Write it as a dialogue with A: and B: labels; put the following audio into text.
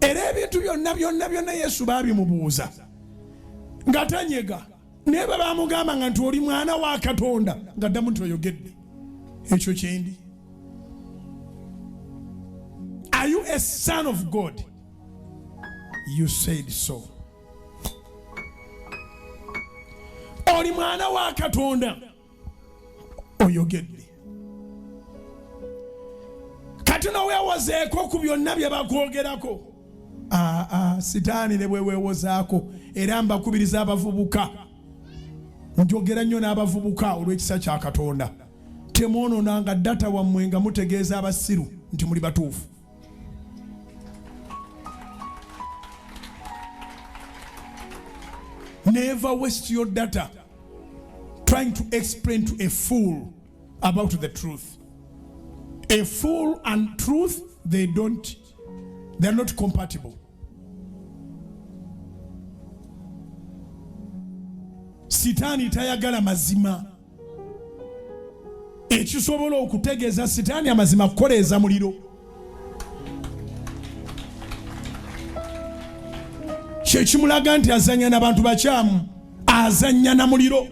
A: era ebintu byonna Yesu baabimubuuza nga tanyega, naye bwe baamugamba nga nti oli mwana wa Katonda ng'addamu nti oyogedde. Ekyo kyendi. Are you a son of God? You said so. Oli mwana wa Katonda oyogedde. Kati noweewozeeko ku byonna bye bakwogerako. Sitaani ne bwe weewozaako, era mbakubiriza abavubuka, njogera nnyo n'abavubuka olw'ekisa kya Katonda, temwononanga data wamwe nga mutegeeza abasiru nti muli batuufu. Never waste your data trying to explain to a fool about the truth. A fool and truth, they're not compatible. Sitaani tayagala mazima. Ekisobola okutegeeza sitaani amazima kukoleeza muliro. Kyekimulaga nti azannya n'abantu bakyamu, azannya na muliro.